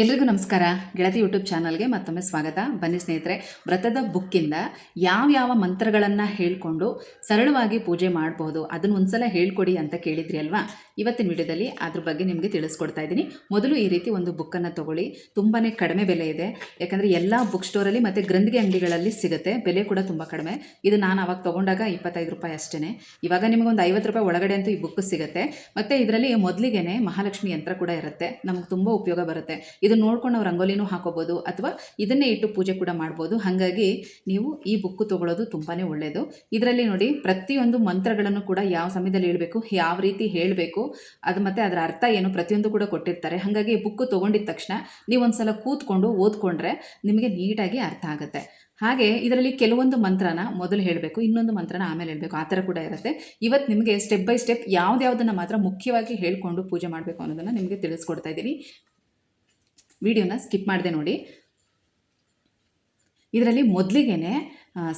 ಎಲ್ರಿಗೂ ನಮಸ್ಕಾರ. ಗೆಳತಿ ಯೂಟ್ಯೂಬ್ ಚಾನಲ್ಗೆ ಮತ್ತೊಮ್ಮೆ ಸ್ವಾಗತ. ಬನ್ನಿ ಸ್ನೇಹಿತರೆ, ವ್ರತದ ಬುಕ್ಕಿಂದ ಯಾವ ಮಂತ್ರಗಳನ್ನು ಹೇಳ್ಕೊಂಡು ಸರಳವಾಗಿ ಪೂಜೆ ಮಾಡ್ಬೋದು ಅದನ್ನು ಒಂದ್ಸಲ ಹೇಳ್ಕೊಡಿ ಅಂತ ಕೇಳಿದ್ರಿ ಅಲ್ವಾ. ಇವತ್ತಿನ ವಿಡಿಯೋದಲ್ಲಿ ಅದ್ರ ಬಗ್ಗೆ ನಿಮಗೆ ತಿಳಿಸ್ಕೊಡ್ತಾ ಇದ್ದೀನಿ. ಮೊದಲು ಈ ರೀತಿ ಒಂದು ಬುಕ್ಕನ್ನು ತೊಗೊಳ್ಳಿ. ತುಂಬಾ ಕಡಿಮೆ ಬೆಲೆ ಇದೆ, ಯಾಕಂದರೆ ಎಲ್ಲ ಬುಕ್ ಸ್ಟೋರಲ್ಲಿ ಮತ್ತು ಗ್ರಂಥಿಗೆ ಅಂಗಡಿಗಳಲ್ಲಿ ಸಿಗುತ್ತೆ. ಬೆಲೆ ಕೂಡ ತುಂಬ ಕಡಿಮೆ. ಇದು ನಾನು ಅವಾಗ ತೊಗೊಂಡಾಗ 25 ರೂಪಾಯಿ ಅಷ್ಟೇ. ಇವಾಗ ನಿಮಗೊಂದು 50 ರೂಪಾಯಿ ಒಳಗಡೆ ಅಂತೂ ಈ ಬುಕ್ ಸಿಗುತ್ತೆ. ಮತ್ತು ಇದರಲ್ಲಿ ಮೊದಲಿಗೆ ಮಹಾಲಕ್ಷ್ಮಿ ಯಂತ್ರ ಕೂಡ ಇರುತ್ತೆ, ನಮಗೆ ತುಂಬ ಉಪಯೋಗ ಬರುತ್ತೆ. ಇದನ್ನು ನೋಡ್ಕೊಂಡು ನಾವು ರಂಗೋಲಿನೂ ಹಾಕೋಬೋದು ಅಥವಾ ಇದನ್ನೇ ಇಟ್ಟು ಪೂಜೆ ಕೂಡ ಮಾಡ್ಬೋದು. ಹಾಗಾಗಿ ನೀವು ಈ ಬುಕ್ಕು ತೊಗೊಳ್ಳೋದು ತುಂಬಾ ಒಳ್ಳೆಯದು. ಇದರಲ್ಲಿ ನೋಡಿ, ಪ್ರತಿಯೊಂದು ಮಂತ್ರಗಳನ್ನು ಕೂಡ ಯಾವ ಸಮಯದಲ್ಲಿ ಹೇಳಬೇಕು, ಯಾವ ರೀತಿ ಹೇಳಬೇಕು, ಅದು ಮತ್ತು ಅದರ ಅರ್ಥ ಏನು, ಪ್ರತಿಯೊಂದು ಕೂಡ ಕೊಟ್ಟಿರ್ತಾರೆ. ಹಾಗಾಗಿ ಬುಕ್ಕು ತೊಗೊಂಡಿದ್ದ ತಕ್ಷಣ ನೀವು ಒಂದ್ಸಲ ಕೂತ್ಕೊಂಡು ಓದ್ಕೊಂಡ್ರೆ ನಿಮಗೆ ನೀಟಾಗಿ ಅರ್ಥ ಆಗುತ್ತೆ. ಹಾಗೆ ಇದರಲ್ಲಿ ಕೆಲವೊಂದು ಮಂತ್ರನ ಮೊದಲು ಹೇಳಬೇಕು, ಇನ್ನೊಂದು ಮಂತ್ರನ ಆಮೇಲೆ ಹೇಳಬೇಕು, ಆ ಥರ ಕೂಡ ಇರುತ್ತೆ. ಇವತ್ತು ನಿಮಗೆ ಸ್ಟೆಪ್ ಬೈ ಸ್ಟೆಪ್ ಯಾವುದ್ಯಾವುದನ್ನು ಮಾತ್ರ ಮುಖ್ಯವಾಗಿ ಹೇಳ್ಕೊಂಡು ಪೂಜೆ ಮಾಡಬೇಕು ಅನ್ನೋದನ್ನು ನಿಮಗೆ ತಿಳಿಸ್ಕೊಡ್ತಾ ಇದ್ದೀನಿ. ವಿಡಿಯೋನ ಸ್ಕಿಪ್ ಮಾಡಿದೆ ನೋಡಿ. ಇದರಲ್ಲಿ ಮೊದಲಿಗೆ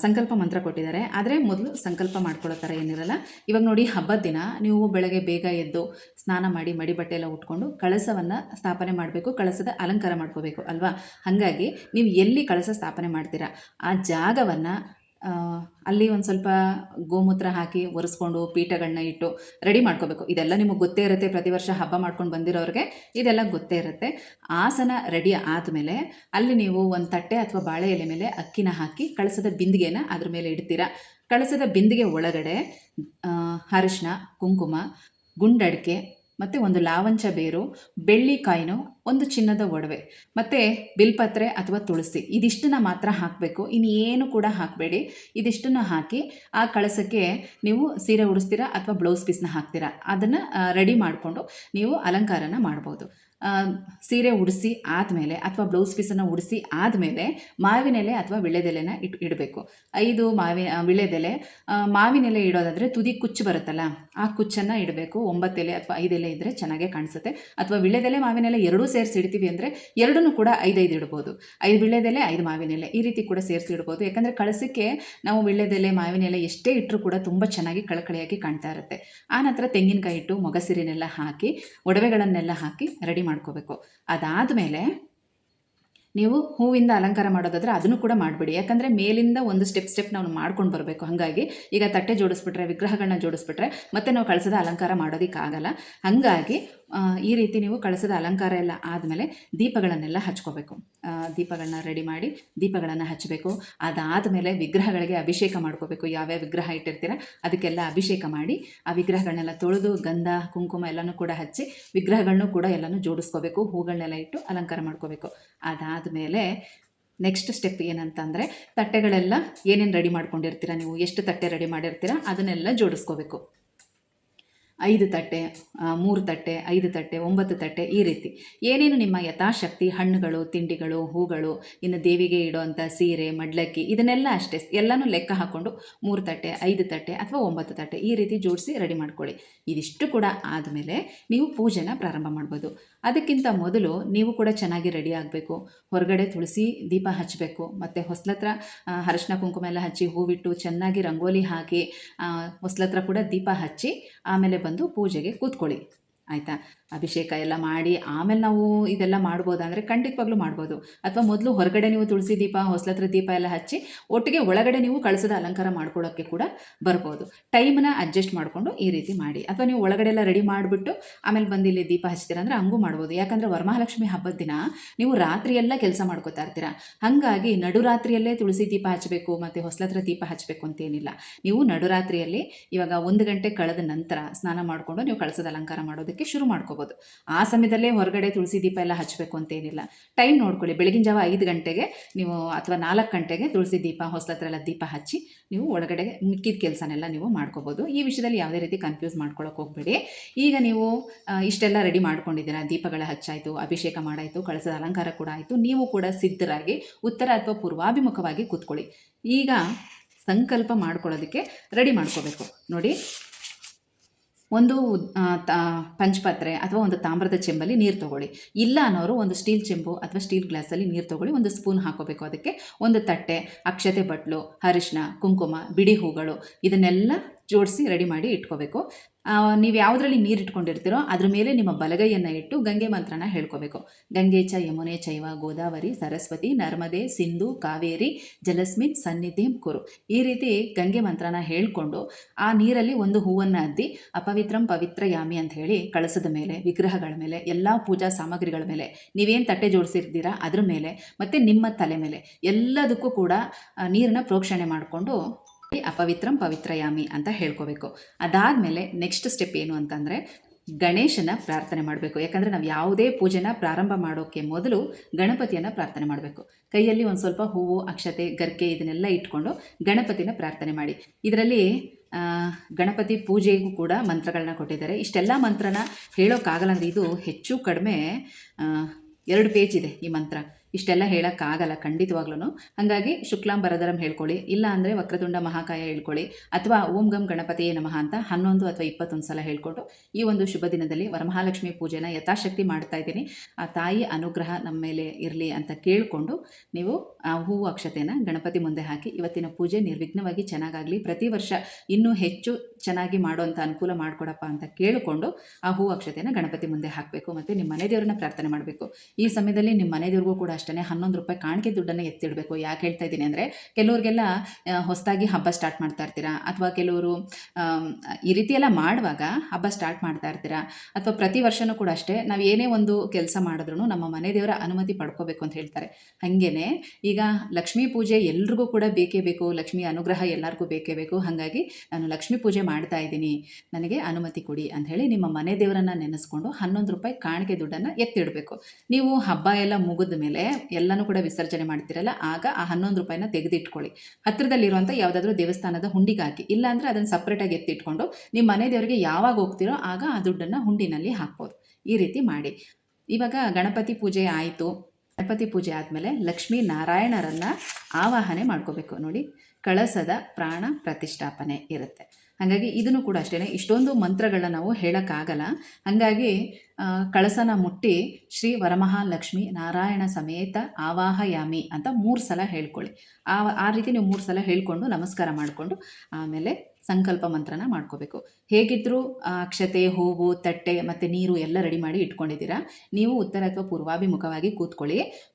ಸಂಕಲ್ಪ ಮಂತ್ರ ಕೊಟ್ಟಿದ್ದಾರೆ, ಆದರೆ ಮೊದಲು ಸಂಕಲ್ಪ ಮಾಡ್ಕೊಳ್ಳೋ ಥರ ಏನಿರಲ್ಲ. ಇವಾಗ ನೋಡಿ, ಹಬ್ಬದ ದಿನ ನೀವು ಬೆಳಗ್ಗೆ ಬೇಗ ಎದ್ದು ಸ್ನಾನ ಮಾಡಿ ಮಡಿ ಬಟ್ಟೆ ಎಲ್ಲ ಉಟ್ಕೊಂಡು ಕಳಸವನ್ನು ಸ್ಥಾಪನೆ ಮಾಡಬೇಕು, ಕಳಸದ ಅಲಂಕಾರ ಮಾಡ್ಕೋಬೇಕು ಅಲ್ವಾ. ಹಾಗಾಗಿ ನೀವು ಎಲ್ಲಿ ಕಳಸ ಸ್ಥಾಪನೆ ಮಾಡ್ತೀರಾ ಆ ಜಾಗವನ್ನು ಅಲ್ಲಿ ಒಂದು ಸ್ವಲ್ಪ ಗೋಮೂತ್ರ ಹಾಕಿ ಒರೆಸ್ಕೊಂಡು ಪೀಠಗಳನ್ನ ಇಟ್ಟು ರೆಡಿ ಮಾಡ್ಕೋಬೇಕು. ಇದೆಲ್ಲ ನಿಮಗೆ ಗೊತ್ತೇ ಇರುತ್ತೆ, ಪ್ರತಿ ವರ್ಷ ಹಬ್ಬ ಮಾಡ್ಕೊಂಡು ಬಂದಿರೋರಿಗೆ ಇದೆಲ್ಲ ಗೊತ್ತೇ ಇರುತ್ತೆ. ಆಸನ ರೆಡಿ ಆದಮೇಲೆ ಅಲ್ಲಿ ನೀವು ಒಂದು ತಟ್ಟೆ ಅಥವಾ ಬಾಳೆ ಎಲೆ ಮೇಲೆ ಅಕ್ಕಿನ ಹಾಕಿ ಕಳಸದ ಬಿಂದಿಗೆನ ಅದ್ರ ಮೇಲೆ ಇಡ್ತೀರಾ. ಕಳಸದ ಬಿಂದಿಗೆ ಒಳಗಡೆ ಅರಿಶಿನ, ಕುಂಕುಮ, ಗುಂಡಡಿಕೆ ಮತ್ತು ಒಂದು ಲಾವಂಚ ಬೇರು, ಬೆಳ್ಳಿ ಕಾಯಿನು, ಒಂದು ಚಿನ್ನದ ಒಡವೆ ಮತ್ತು ಬಿಲ್ಪತ್ರೆ ಅಥವಾ ತುಳಸಿ, ಇದಿಷ್ಟನ್ನು ಮಾತ್ರ ಹಾಕಬೇಕು. ಇನ್ನೇನು ಕೂಡ ಹಾಕಬೇಡಿ. ಇದಿಷ್ಟನ್ನು ಹಾಕಿ ಆ ಕಳಸಕ್ಕೆ ನೀವು ಸೀರೆ ಉಡಿಸ್ತೀರಾ ಅಥವಾ ಬ್ಲೌಸ್ ಪೀಸ್ನ ಹಾಕ್ತೀರಾ, ಅದನ್ನು ರೆಡಿ ಮಾಡಿಕೊಂಡು ನೀವು ಅಲಂಕಾರನ ಮಾಡ್ಬೋದು. ಸೀರೆ ಉಡಿಸಿ ಆದಮೇಲೆ ಅಥವಾ ಬ್ಲೌಸ್ ಪೀಸನ್ನು ಉಡಿಸಿ ಆದಮೇಲೆ ಮಾವಿನೆಲೆ ಅಥವಾ ವಿಳ್ಯದೆಲೆನ ಇಡಬೇಕು. 5 ವಿಳ್ಯದೆಲೆ, ಮಾವಿನೆಲೆ ಇಡೋದಾದರೆ ತುದಿ ಕುಚ್ಚು ಬರುತ್ತಲ್ಲ, ಆ ಕುಚ್ಚನ್ನು ಇಡಬೇಕು. 9 ಎಲೆ ಅಥವಾ 5 ಎಲೆ ಇದ್ದರೆ ಚೆನ್ನಾಗೇ ಕಾಣಿಸುತ್ತೆ. ಅಥವಾ ವಿಳ್ಯದೆಲೆ ಮಾವಿನೆಲೆ ಎರಡೂ ಸೇರಿಸಿ ಇಡ್ತೀವಿ ಅಂದರೆ ಎರಡನ್ನೂ ಕೂಡ 5 ಇಡ್ಬೋದು. 5 ವಿಳ್ಯದೆಲೆ 5 ಮಾವಿನೆಲೆ ಈ ರೀತಿ ಕೂಡ ಸೇರಿಸಿ ಇಡ್ಬೋದು. ಯಾಕಂದರೆ ಕಳಸಕ್ಕೆ ನಾವು ವಿಳ್ಯದೆಲೆ ಮಾವಿನೆಲೆ ಎಷ್ಟೇ ಇಟ್ಟರೂ ಕೂಡ ತುಂಬ ಚೆನ್ನಾಗಿ ಕಳಕಳಿಯಾಗಿ ಕಾಣ್ತಾ ಇರುತ್ತೆ. ಆನಂತರ ತೆಂಗಿನಕಾಯಿ ಇಟ್ಟು ಮೊಗಸಿರಿನೆಲ್ಲ ಹಾಕಿ ಒಡವೆಗಳನ್ನೆಲ್ಲ ಹಾಕಿ ರೆಡಿ ಮಾಡ್ಕೋಬೇಕು. ಅದಾದಮೇಲೆ ನೀವು ಹೂವಿಂದ ಅಲಂಕಾರ ಮಾಡೋದಾದರೆ ಅದನ್ನು ಕೂಡ ಮಾಡಬೇಡಿ, ಯಾಕಂದರೆ ಮೇಲಿಂದ ಒಂದು ಸ್ಟೆಪ್ ನಾವು ಮಾಡ್ಕೊಂಡು ಬರಬೇಕು. ಹಾಗಾಗಿ ಈಗ ತಟ್ಟೆ ಜೋಡಿಸ್ಬಿಟ್ರೆ, ವಿಗ್ರಹಗಳನ್ನ ಜೋಡಿಸ್ಬಿಟ್ರೆ ಮತ್ತೆ ನಾವು ಕಳಸದ ಅಲಂಕಾರ ಮಾಡೋದಕ್ಕಾಗಲ್ಲ. ಹಾಗಾಗಿ ಈ ರೀತಿ ನೀವು ಕಳಸದ ಅಲಂಕಾರ ಎಲ್ಲ ಆದಮೇಲೆ ದೀಪಗಳನ್ನೆಲ್ಲ ಹಚ್ಕೋಬೇಕು. ದೀಪಗಳನ್ನ ರೆಡಿ ಮಾಡಿ ದೀಪಗಳನ್ನು ಹಚ್ಚಬೇಕು. ಅದಾದಮೇಲೆ ವಿಗ್ರಹಗಳಿಗೆ ಅಭಿಷೇಕ ಮಾಡ್ಕೋಬೇಕು. ಯಾವ್ಯಾವ ವಿಗ್ರಹ ಇಟ್ಟಿರ್ತೀರ ಅದಕ್ಕೆಲ್ಲ ಅಭಿಷೇಕ ಮಾಡಿ ಆ ವಿಗ್ರಹಗಳನ್ನೆಲ್ಲ ತೊಳೆದು ಗಂಧ ಕುಂಕುಮ ಎಲ್ಲನೂ ಕೂಡ ಹಚ್ಚಿ ವಿಗ್ರಹಗಳನ್ನೂ ಕೂಡ ಎಲ್ಲನೂ ಜೋಡಿಸ್ಕೋಬೇಕು. ಹೂಗಳನ್ನೆಲ್ಲ ಇಟ್ಟು ಅಲಂಕಾರ ಮಾಡ್ಕೋಬೇಕು. ಅದಾದಮೇಲೆ ನೆಕ್ಸ್ಟ್ ಸ್ಟೆಪ್ ಏನಂತಂದರೆ, ತಟ್ಟೆಗಳೆಲ್ಲ ಏನೇನು ರೆಡಿ ಮಾಡ್ಕೊಂಡಿರ್ತೀರ, ನೀವು ಎಷ್ಟು ತಟ್ಟೆ ರೆಡಿ ಮಾಡಿರ್ತೀರ ಅದನ್ನೆಲ್ಲ ಜೋಡಿಸ್ಕೋಬೇಕು. 5 ತಟ್ಟೆ, 3 ತಟ್ಟೆ, 5 ತಟ್ಟೆ, 9 ತಟ್ಟೆ, ಈ ರೀತಿ ಏನೇನು ನಿಮ್ಮ ಯಥಾಶಕ್ತಿ, ಹಣ್ಣುಗಳು, ತಿಂಡಿಗಳು, ಹೂಗಳು, ಇನ್ನು ದೇವಿಗೆ ಇಡೋವಂಥ ಸೀರೆ, ಮಡ್ಲಕ್ಕಿ, ಇದನ್ನೆಲ್ಲ ಅಷ್ಟೇ ಎಲ್ಲನೂ ಲೆಕ್ಕ ಹಾಕ್ಕೊಂಡು 3 ತಟ್ಟೆ, 5 ತಟ್ಟೆ ಅಥವಾ 9 ತಟ್ಟೆ ಈ ರೀತಿ ಜೋಡಿಸಿ ರೆಡಿ ಮಾಡ್ಕೊಳ್ಳಿ. ಇದಿಷ್ಟು ಕೂಡ ಆದಮೇಲೆ ನೀವು ಪೂಜೆನ ಪ್ರಾರಂಭ ಮಾಡ್ಬೋದು. ಅದಕ್ಕಿಂತ ಮೊದಲು ನೀವು ಕೂಡ ಚೆನ್ನಾಗಿ ರೆಡಿ ಆಗಬೇಕು. ಹೊರಗಡೆ ತುಳಸಿ ದೀಪ ಹಚ್ಚಬೇಕು, ಮತ್ತು ಹೊಸ್ಲತ್ರ ಅರಿಶಿನ ಕುಂಕುಮ ಎಲ್ಲ ಹಚ್ಚಿ ಹೂವಿಟ್ಟು ಚೆನ್ನಾಗಿ ರಂಗೋಲಿ ಹಾಕಿ ಹೊಸ್ಲತ್ರ ಕೂಡ ದೀಪ ಹಚ್ಚಿ ಆಮೇಲೆ ಬಂದು ಪೂಜೆಗೆ ಕೂತ್ಕೊಳ್ಳಿ. ಆಯಿತಾ? ಅಭಿಷೇಕ ಎಲ್ಲ ಮಾಡಿ ಆಮೇಲೆ ನಾವು ಇದೆಲ್ಲ ಮಾಡ್ಬೋದಂದರೆ ಖಂಡಿತವಾಗ್ಲೂ ಮಾಡ್ಬೋದು. ಅಥವಾ ಮೊದಲು ಹೊರಗಡೆ ನೀವು ತುಳಸಿ ದೀಪ, ಹೊಸ್ಲತ್ರ ದೀಪ ಎಲ್ಲ ಹಚ್ಚಿ ಒಟ್ಟಿಗೆ ಒಳಗಡೆ ನೀವು ಕಳಸದ ಅಲಂಕಾರ ಮಾಡ್ಕೊಳ್ಳೋಕ್ಕೆ ಕೂಡ ಬರ್ಬೋದು. ಟೈಮನ್ನ ಅಡ್ಜಸ್ಟ್ ಮಾಡಿಕೊಂಡು ಈ ರೀತಿ ಮಾಡಿ. ಅಥವಾ ನೀವು ಒಳಗಡೆ ಎಲ್ಲ ರೆಡಿ ಮಾಡಿಬಿಟ್ಟು ಆಮೇಲೆ ಬಂದು ಇಲ್ಲಿ ದೀಪ ಹಚ್ತೀರ ಅಂದರೆ ಹಂಗೂ ಮಾಡ್ಬೋದು. ಯಾಕಂದರೆ ವರಮಹಾಲಕ್ಷ್ಮಿ ಹಬ್ಬದ ದಿನ ನೀವು ರಾತ್ರಿಯೆಲ್ಲ ಕೆಲಸ ಮಾಡ್ಕೋತಾ ಇರ್ತೀರ. ಹಾಗಾಗಿ ನಡುರಾತ್ರಿಯಲ್ಲೇ ತುಳಸಿ ದೀಪ ಹಚ್ಚಬೇಕು ಮತ್ತು ಹೊಸ್ಲತ್ರ ದೀಪ ಹಚ್ಚಬೇಕು ಅಂತೇನಿಲ್ಲ. ನೀವು ನಡುರಾತ್ರಿಯಲ್ಲಿ ಇವಾಗ 1 ಗಂಟೆ ಕಳೆದ ನಂತರ ಸ್ನಾನ ಮಾಡಿಕೊಂಡು ನೀವು ಕಳಸದ ಅಲಂಕಾರ ಮಾಡೋದಕ್ಕೆ ಶುರು ಮಾಡ್ಕೋಬೋದು. ಆ ಸಮಯದಲ್ಲೇ ಹೊರಗಡೆ ತುಳಸಿ ದೀಪ ಎಲ್ಲ ಹಚ್ಚಬೇಕು ಅಂತೇನಿಲ್ಲ. ಟೈಮ್ ನೋಡ್ಕೊಳ್ಳಿ. ಬೆಳಗಿನ ಜಾವ 5 ಗಂಟೆಗೆ ನೀವು ಅಥವಾ 4 ಗಂಟೆಗೆ ತುಳಸಿ ದೀಪ, ಹೊಸ್ಲತ್ರ ಎಲ್ಲ ದೀಪ ಹಚ್ಚಿ ನೀವು ಒಳಗಡೆ ಮಿಕ್ಕಿದ ಕೆಲಸನೆಲ್ಲ ನೀವು ಮಾಡ್ಕೋಬೋದು. ಈ ವಿಷಯದಲ್ಲಿ ಯಾವುದೇ ರೀತಿ ಕನ್ಫ್ಯೂಸ್ ಮಾಡ್ಕೊಳ್ಳೋಕೆ ಹೋಗಬೇಡಿ. ಈಗ ನೀವು ಇಷ್ಟೆಲ್ಲ ರೆಡಿ ಮಾಡ್ಕೊಂಡಿದ್ದೀರಾ, ದೀಪಗಳ ಹಚ್ಚಾಯಿತು, ಅಭಿಷೇಕ ಮಾಡಾಯಿತು, ಕಳಸದ ಅಲಂಕಾರ ಕೂಡ ಆಯಿತು. ನೀವು ಕೂಡ ಸಿದ್ಧರಾಗಿ ಉತ್ತರ ಅಥವಾ ಪೂರ್ವಾಭಿಮುಖವಾಗಿ ಕೂತ್ಕೊಳ್ಳಿ. ಈಗ ಸಂಕಲ್ಪ ಮಾಡ್ಕೊಳ್ಳೋದಕ್ಕೆ ರೆಡಿ ಮಾಡ್ಕೋಬೇಕು. ನೋಡಿ, ಒಂದು ಪಂಚಪಾತ್ರೆ ಅಥವಾ ಒಂದು ತಾಮ್ರದ ಚೆಂಬಲ್ಲಿ ನೀರು ತೊಗೊಳ್ಳಿ. ಇಲ್ಲ ಅನ್ನೋರು ಒಂದು ಸ್ಟೀಲ್ ಚೆಂಬು ಅಥವಾ ಸ್ಟೀಲ್ ಗ್ಲಾಸಲ್ಲಿ ನೀರು ತೊಗೊಳ್ಳಿ. ಒಂದು ಸ್ಪೂನ್ ಹಾಕೋಬೇಕು. ಅದಕ್ಕೆ ಒಂದು ತಟ್ಟೆ, ಅಕ್ಷತೆ, ಬಟ್ಲು, ಅರಿಶಿನ, ಕುಂಕುಮ, ಬಿಡಿ ಹೂಗಳು ಇದನ್ನೆಲ್ಲ ಜೋಡಿಸಿ ರೆಡಿ ಮಾಡಿ ಇಟ್ಕೋಬೇಕು. ನೀವು ಯಾವುದರಲ್ಲಿ ನೀರು ಇಟ್ಕೊಂಡಿರ್ತೀರೋ ಅದ್ರ ಮೇಲೆ ನಿಮ್ಮ ಬಲಗೈಯನ್ನು ಇಟ್ಟು ಗಂಗೆ ಮಂತ್ರನ ಹೇಳ್ಕೋಬೇಕು. ಗಂಗೆ ಚ ಯಮುನೆ ಚೈವ ಗೋದಾವರಿ ಸರಸ್ವತಿ ನರ್ಮದೆ ಸಿಂಧು ಕಾವೇರಿ ಜಲಸ್ಮಿನ್ ಸನ್ನಿಧಿಂ ಕುರು. ಈ ರೀತಿ ಗಂಗೆ ಮಂತ್ರನ ಹೇಳ್ಕೊಂಡು ಆ ನೀರಲ್ಲಿ ಒಂದು ಹೂವನ್ನು ಅದ್ದಿ ಅಪವಿತ್ರಂ ಪವಿತ್ರಯಾಮಿ ಅಂತ ಹೇಳಿ ಕಳಸದ ಮೇಲೆ, ವಿಗ್ರಹಗಳ ಮೇಲೆ, ಎಲ್ಲ ಪೂಜಾ ಸಾಮಗ್ರಿಗಳ ಮೇಲೆ, ನೀವೇನು ತಟ್ಟೆ ಜೋಡಿಸಿರ್ತೀರಾ ಅದ್ರ ಮೇಲೆ ಮತ್ತು ನಿಮ್ಮ ತಲೆ ಮೇಲೆ ಎಲ್ಲದಕ್ಕೂ ಕೂಡ ನೀರನ್ನ ಪ್ರೋಕ್ಷಣೆ ಮಾಡಿಕೊಂಡು ಅಪವಿತ್ರಂ ಪವಿತ್ರಯಾಮಿ ಅಂತ ಹೇಳ್ಕೋಬೇಕು. ಅದಾದಮೇಲೆ ನೆಕ್ಸ್ಟ್ ಸ್ಟೆಪ್ ಏನು ಅಂತಂದರೆ ಗಣೇಶನ ಪ್ರಾರ್ಥನೆ ಮಾಡಬೇಕು. ಯಾಕಂದರೆ ನಾವು ಯಾವುದೇ ಪೂಜೆನ ಪ್ರಾರಂಭ ಮಾಡೋಕ್ಕೆ ಮೊದಲು ಗಣಪತಿಯನ್ನು ಪ್ರಾರ್ಥನೆ ಮಾಡಬೇಕು. ಕೈಯಲ್ಲಿ ಒಂದು ಸ್ವಲ್ಪ ಹೂವು, ಅಕ್ಷತೆ, ಗರ್ಕೆ ಇದನ್ನೆಲ್ಲ ಇಟ್ಕೊಂಡು ಗಣಪತಿನ ಪ್ರಾರ್ಥನೆ ಮಾಡಿ. ಇದರಲ್ಲಿ ಗಣಪತಿ ಪೂಜೆಗೂ ಕೂಡ ಮಂತ್ರಗಳನ್ನ ಕೊಟ್ಟಿದ್ದಾರೆ. ಇಷ್ಟೆಲ್ಲ ಮಂತ್ರನ ಹೇಳೋಕ್ಕಾಗಲ್ಲ ಅಂದರೆ ಇದು ಹೆಚ್ಚು ಕಡಿಮೆ 2 ಪೇಜ್ ಇದೆ ಈ ಮಂತ್ರ. ಇಷ್ಟೆಲ್ಲ ಹೇಳೋಕ್ಕಾಗಲ್ಲ ಖಂಡಿತವಾಗ್ಲೂ. ಹಾಗಾಗಿ ಶುಕ್ಲಾಂಬರಧರಂ ಹೇಳ್ಕೊಳ್ಳಿ, ಇಲ್ಲ ಅಂದರೆ ವಕ್ರತುಂಡ ಮಹಾಕಾಯ ಹೇಳ್ಕೊಳ್ಳಿ, ಅಥವಾ ಓಂ ಗಂ ಗಣಪತಿಯೇ ನಮಃ ಅಂತ 11 ಅಥವಾ 21 ಸಲ ಹೇಳ್ಕೊಂಡು ಈ ಒಂದು ಶುಭ ದಿನದಲ್ಲಿ ವರಮಹಾಲಕ್ಷ್ಮಿ ಪೂಜೆನ ಯಥಾಶಕ್ತಿ ಮಾಡ್ತಾ ಇದ್ದೀನಿ. ಆ ತಾಯಿ ಅನುಗ್ರಹ ನಮ್ಮ ಮೇಲೆ ಇರಲಿ ಅಂತ ಕೇಳಿಕೊಂಡು ನೀವು ಆ ಹೂವು ಅಕ್ಷತೆಯನ್ನು ಗಣಪತಿ ಮುಂದೆ ಹಾಕಿ ಇವತ್ತಿನ ಪೂಜೆ ನಿರ್ವಿಘ್ನವಾಗಿ ಚೆನ್ನಾಗಾಗಲಿ, ಪ್ರತಿ ವರ್ಷ ಇನ್ನೂ ಹೆಚ್ಚು ಚೆನ್ನಾಗಿ ಮಾಡೋವಂಥ ಅನುಕೂಲ ಮಾಡಿಕೊಡಪ್ಪ ಅಂತ ಕೇಳಿಕೊಂಡು ಆ ಹೂವು ಅಕ್ಷತೆಯನ್ನು ಗಣಪತಿ ಮುಂದೆ ಹಾಕಬೇಕು. ಮತ್ತು ನಿಮ್ಮ ಮನೆ ದೇವ್ರನ್ನ ಪ್ರಾರ್ಥನೆ ಮಾಡಬೇಕು. ಈ ಸಮಯದಲ್ಲಿ ನಿಮ್ಮ ಮನೆ ದೇವ್ರಿಗೂ ಕೂಡ ಅಷ್ಟೇ 11 ರೂಪಾಯಿ ಕಾಣಿಕೆ ದುಡ್ಡನ್ನು ಎತ್ತಿಡಬೇಕು. ಯಾಕೆ ಹೇಳ್ತಾ ಇದ್ದೀನಿ ಅಂದರೆ ಕೆಲವ್ರಿಗೆಲ್ಲ ಹೊಸದಾಗಿ ಹಬ್ಬ ಸ್ಟಾರ್ಟ್ ಮಾಡ್ತಾ ಇರ್ತೀರಾ, ಅಥವಾ ಕೆಲವರು ಈ ರೀತಿ ಎಲ್ಲ ಮಾಡುವಾಗ ಹಬ್ಬ ಸ್ಟಾರ್ಟ್ ಮಾಡ್ತಾ ಇರ್ತೀರಾ, ಅಥವಾ ಪ್ರತಿ ವರ್ಷವೂ ಕೂಡ ಅಷ್ಟೇ ನಾವು ಏನೇ ಒಂದು ಕೆಲಸ ಮಾಡಿದ್ರೂ ನಮ್ಮ ಮನೆ ದೇವರ ಅನುಮತಿ ಪಡ್ಕೋಬೇಕು ಅಂತ ಹೇಳ್ತಾರೆ. ಹಾಗೇನೆ ಈಗ ಲಕ್ಷ್ಮೀ ಪೂಜೆ ಎಲ್ರಿಗೂ ಕೂಡ ಬೇಕೇ ಬೇಕು, ಲಕ್ಷ್ಮಿ ಅನುಗ್ರಹ ಎಲ್ಲರಿಗೂ ಬೇಕೇ ಬೇಕು. ಹಾಗಾಗಿ ನಾನು ಲಕ್ಷ್ಮೀ ಪೂಜೆ ಮಾಡ್ತಾ ಇದ್ದೀನಿ, ನನಗೆ ಅನುಮತಿ ಕೊಡಿ ಅಂತ ಹೇಳಿ ನಿಮ್ಮ ಮನೆ ದೇವರನ್ನು ನೆನೆಸ್ಕೊಂಡು 11 ರೂಪಾಯಿ ಕಾಣಿಕೆ ದುಡ್ಡನ್ನು ಎತ್ತಿಡಬೇಕು. ನೀವು ಹಬ್ಬ ಎಲ್ಲ ಮುಗಿದ ಮೇಲೆ ಎಲ್ಲನೂ ಕೂಡ ವಿಸರ್ಜನೆ ಮಾಡ್ತಿರಲ್ಲ, ಆಗ ಆ 11 ರೂಪಾಯಿನ ತೆಗೆದಿಟ್ಕೊಳ್ಳಿ. ಹತ್ತಿರದಲ್ಲಿರುವಂಥ ಯಾವುದಾದ್ರೂ ದೇವಸ್ಥಾನದ ಹುಂಡಿಗೆ ಹಾಕಿ, ಇಲ್ಲಾಂದರೆ ಅದನ್ನು ಸಪ್ರೇಟಾಗಿ ಎತ್ತಿಟ್ಕೊಂಡು ನಿಮ್ಮ ಮನೆ ದೇವರಿಗೆ ಯಾವಾಗ ಹೋಗ್ತಿರೋ ಆಗ ಆ ದುಡ್ಡನ್ನು ಹುಂಡಿನಲ್ಲಿ ಹಾಕ್ಬೋದು. ಈ ರೀತಿ ಮಾಡಿ. ಇವಾಗ ಗಣಪತಿ ಪೂಜೆ ಆಯಿತು. ಗಣಪತಿ ಪೂಜೆ ಆದಮೇಲೆ ಲಕ್ಷ್ಮೀ ನಾರಾಯಣರನ್ನು ಆವಾಹನೆ ಮಾಡ್ಕೋಬೇಕು. ನೋಡಿ, ಕಳಸದ ಪ್ರಾಣ ಪ್ರತಿಷ್ಠಾಪನೆ ಇರುತ್ತೆ. ಹಾಗಾಗಿ ಇದನ್ನು ಕೂಡ ಅಷ್ಟೇ, ಇಷ್ಟೊಂದು ಮಂತ್ರಗಳನ್ನ ನಾವು ಹೇಳೋಕ್ಕಾಗಲ್ಲ. ಹಾಗಾಗಿ ಕಳಸನ ಮುಟ್ಟಿ ಶ್ರೀ ವರಮಹಾಲಕ್ಷ್ಮಿ ನಾರಾಯಣ ಸಮೇತ ಆವಾಹಯಾಮಿ ಅಂತ 3 ಸಲ ಹೇಳ್ಕೊಳ್ಳಿ. ಆ ರೀತಿ ನೀವು 3 ಸಲ ಹೇಳ್ಕೊಂಡು ನಮಸ್ಕಾರ ಮಾಡಿಕೊಂಡು ಆಮೇಲೆ ಸಂಕಲ್ಪ ಮಂತ್ರನ ಮಾಡ್ಕೋಬೇಕು. ಹೇಗಿದ್ದರೂ ಅಕ್ಷತೆ, ಹೂವು, ತಟ್ಟೆ ಮತ್ತು ನೀರು ಎಲ್ಲ ರೆಡಿ ಮಾಡಿ ಇಟ್ಕೊಂಡಿದ್ದೀರಾ. ನೀವು ಉತ್ತರ ಅಥವಾ ಪೂರ್ವಾಭಿಮುಖವಾಗಿ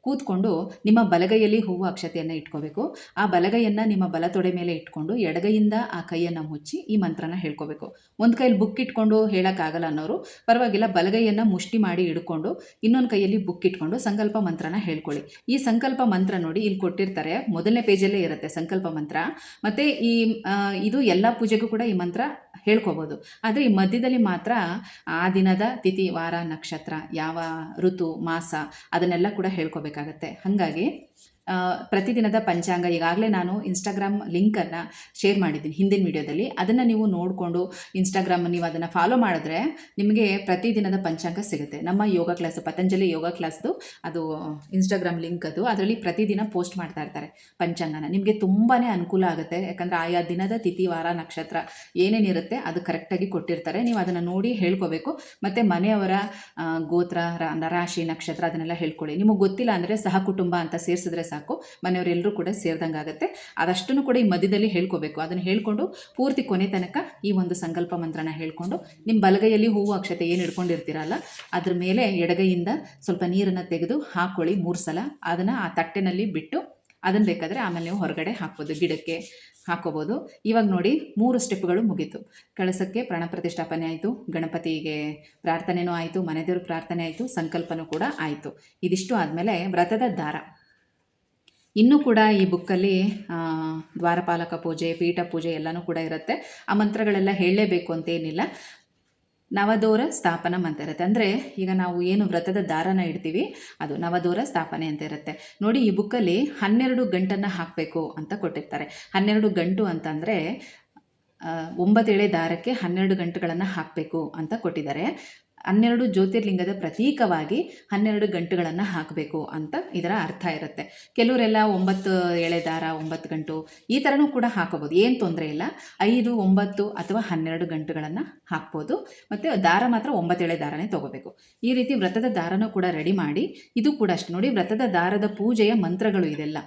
ಕೂತ್ಕೊಂಡು ನಿಮ್ಮ ಬಲಗೈಯಲ್ಲಿ ಹೂವು ಅಕ್ಷತೆಯನ್ನು ಇಟ್ಕೋಬೇಕು. ಆ ಬಲಗೈಯನ್ನು ನಿಮ್ಮ ಬಲ ತೊಡೆ ಮೇಲೆ ಇಟ್ಕೊಂಡು ಎಡಗೈಯಿಂದ ಆ ಕೈಯನ್ನು ಮುಚ್ಚಿ ಈ ಮಂತ್ರನ ಹೇಳ್ಕೋಬೇಕು. ಒಂದು ಕೈಯಲ್ಲಿ ಬುಕ್ ಇಟ್ಕೊಂಡು ಹೇಳೋಕ್ಕಾಗಲ್ಲ ಅನ್ನೋರು ಪರವಾಗಿಲ್ಲ, ಬಲಗೈಯನ್ನು ಮುಷ್ಟಿ ಮಾಡಿ ಹಿಡ್ಕೊಂಡು ಇನ್ನೊಂದು ಕೈಯಲ್ಲಿ ಬುಕ್ ಇಟ್ಕೊಂಡು ಸಂಕಲ್ಪ ಮಂತ್ರನ ಹೇಳ್ಕೊಳ್ಳಿ. ಈ ಸಂಕಲ್ಪ ಮಂತ್ರ ನೋಡಿ ಇಲ್ಲಿ ಕೊಟ್ಟಿರ್ತಾರೆ, ಮೊದಲನೇ ಪೇಜಲ್ಲೇ ಇರುತ್ತೆ ಸಂಕಲ್ಪ ಮಂತ್ರ. ಮತ್ತು ಇದು ಎಲ್ಲ ಪೂಜೆಗೂ ಕೂಡ ಈ ಮಂತ್ರ ಹೇಳ್ಕೋಬೋದು. ಆದರೆ ಈ ಮಧ್ಯದಲ್ಲಿ ಮಾತ್ರ ಆ ದಿನದ ತಿಥಿ, ವಾರ, ನಕ್ಷತ್ರ, ಯಾವ ಋತು, ಮಾಸ ಅದನ್ನೆಲ್ಲ ಕೂಡ ಹೇಳ್ಕೋಬೇಕಾಗತ್ತೆ. ಹಾಗಾಗಿ ಪ್ರತಿದಿನದ ಪಂಚಾಂಗ ಈಗಾಗಲೇ ನಾನು ಇನ್ಸ್ಟಾಗ್ರಾಮ್ ಲಿಂಕನ್ನು ಶೇರ್ ಮಾಡಿದ್ದೀನಿ ಹಿಂದಿನ ವಿಡಿಯೋದಲ್ಲಿ. ಅದನ್ನು ನೀವು ನೋಡಿಕೊಂಡು ಇನ್ಸ್ಟಾಗ್ರಾಮ್ ನೀವು ಅದನ್ನು ಫಾಲೋ ಮಾಡಿದ್ರೆ ನಿಮಗೆ ಪ್ರತಿದಿನದ ಪಂಚಾಂಗ ಸಿಗುತ್ತೆ. ನಮ್ಮ ಯೋಗ ಕ್ಲಾಸು, ಪತಂಜಲಿ ಯೋಗ ಕ್ಲಾಸ್ದು ಅದು ಇನ್ಸ್ಟಾಗ್ರಾಮ್ ಲಿಂಕ್ ಅದು. ಅದರಲ್ಲಿ ಪ್ರತಿದಿನ ಪೋಸ್ಟ್ ಮಾಡ್ತಾ ಇರ್ತಾರೆ ಪಂಚಾಂಗನ. ನಿಮಗೆ ತುಂಬಾ ಅನುಕೂಲ ಆಗುತ್ತೆ. ಯಾಕಂದರೆ ಆಯಾ ದಿನದ ತಿಥಿ, ವಾರ, ನಕ್ಷತ್ರ ಏನೇನಿರುತ್ತೆ ಅದು ಕರೆಕ್ಟಾಗಿ ಕೊಟ್ಟಿರ್ತಾರೆ. ನೀವು ಅದನ್ನು ನೋಡಿ ಹೇಳ್ಕೋಬೇಕು. ಮತ್ತು ಮನೆಯವರ ಗೋತ್ರ, ರಾಶಿ, ನಕ್ಷತ್ರ ಅದನ್ನೆಲ್ಲ ಹೇಳ್ಕೊಳ್ಳಿ. ನಿಮಗೆ ಗೊತ್ತಿಲ್ಲ ಅಂದರೆ ಸಹ ಕುಟುಂಬ ಅಂತ ಸೇರಿಸಿದ್ರೆ ಸಾಕು, ಮನೆಯವರೆಲ್ಲರೂ ಕೂಡ ಸೇರಿದಂಗೆ ಆಗುತ್ತೆ. ಅದಷ್ಟನ್ನು ಕೂಡ ಈ ಮಧ್ಯದಲ್ಲಿ ಹೇಳ್ಕೋಬೇಕು. ಅದನ್ನು ಹೇಳ್ಕೊಂಡು ಪೂರ್ತಿ ಕೊನೆ ತನಕ ಈ ಒಂದು ಸಂಕಲ್ಪ ಮಂತ್ರನ ಹೇಳ್ಕೊಂಡು ನಿಮ್ಮ ಬಲಗೈಯಲ್ಲಿ ಹೂವು ಅಕ್ಷತೆ ಏನು ಹಿಡ್ಕೊಂಡಿರ್ತೀರಲ್ಲ ಅದ್ರ ಮೇಲೆ ಎಡಗೈಯಿಂದ ಸ್ವಲ್ಪ ನೀರನ್ನು ತೆಗೆದು ಹಾಕ್ಕೊಳ್ಳಿ 3 ಸಲ. ಅದನ್ನು ಆ ತಟ್ಟೆನಲ್ಲಿ ಬಿಟ್ಟು ಅದನ್ನು ಬೇಕಾದರೆ ಆಮೇಲೆ ನೀವು ಹೊರಗಡೆ ಹಾಕ್ಬೋದು, ಗಿಡಕ್ಕೆ ಹಾಕೋಬೋದು. ಇವಾಗ ನೋಡಿ 3 ಸ್ಟೆಪ್ಗಳು ಮುಗೀತು. ಕಳಸಕ್ಕೆ ಪ್ರಾಣ ಪ್ರತಿಷ್ಠಾಪನೆ ಆಯಿತು, ಗಣಪತಿಗೆ ಪ್ರಾರ್ಥನೆಯೂ ಆಯಿತು, ಮನೆದೇವ್ರ ಪ್ರಾರ್ಥನೆ ಆಯಿತು, ಸಂಕಲ್ಪನೂ ಕೂಡ ಆಯಿತು. ಇದಿಷ್ಟು ಆದಮೇಲೆ ವ್ರತದ ದಾರ. ಇನ್ನೂ ಕೂಡ ಈ ಬುಕ್ಕಲ್ಲಿ ದ್ವಾರಪಾಲಕ ಪೂಜೆ, ಪೀಠ ಪೂಜೆ ಎಲ್ಲನೂ ಕೂಡ ಇರುತ್ತೆ. ಆ ಮಂತ್ರಗಳೆಲ್ಲ ಹೇಳಲೇಬೇಕು ಅಂತೇನಿಲ್ಲ. ನವದೋರ ಸ್ಥಾಪನಂ ಅಂತ ಇರುತ್ತೆ. ಅಂದರೆ ಈಗ ನಾವು ಏನು ವ್ರತದ ದಾರನ ಇಡ್ತೀವಿ ಅದು ನವದೋರ ಸ್ಥಾಪನೆ ಅಂತ ಇರುತ್ತೆ. ನೋಡಿ, ಈ ಬುಕ್ಕಲ್ಲಿ 12 ಗಂಟನ್ನು ಹಾಕಬೇಕು ಅಂತ ಕೊಟ್ಟಿರ್ತಾರೆ. 12 ಗಂಟು ಅಂತಂದರೆ 9 ಎಳೆ ದಾರಕ್ಕೆ 12 ಗಂಟುಗಳನ್ನು ಹಾಕಬೇಕು ಅಂತ ಕೊಟ್ಟಿದ್ದಾರೆ. 12 ಜ್ಯೋತಿರ್ಲಿಂಗದ ಪ್ರತೀಕವಾಗಿ 12 ಗಂಟುಗಳನ್ನು ಹಾಕಬೇಕು ಅಂತ ಇದರ ಅರ್ಥ ಇರುತ್ತೆ. ಕೆಲವರೆಲ್ಲ 9 ಎಳೆ ದಾರ, 9 ಗಂಟು ಈ ಥರನೂ ಕೂಡ ಹಾಕೋಬೋದು, ಏನು ತೊಂದರೆ ಇಲ್ಲ. 5, 9 ಅಥವಾ 12 ಗಂಟುಗಳನ್ನು ಹಾಕ್ಬೋದು. ಮತ್ತು ದಾರ ಮಾತ್ರ 9 ಎಳೆ ದಾರನೇ ತೊಗೋಬೇಕು. ಈ ರೀತಿ ವ್ರತದ ದಾರನೂ ಕೂಡ ರೆಡಿ ಮಾಡಿ. ಇದು ಕೂಡ ಅಷ್ಟು ನೋಡಿ, ವ್ರತದ ದಾರದ ಪೂಜೆಯ ಮಂತ್ರಗಳು ಇದೆಲ್ಲ.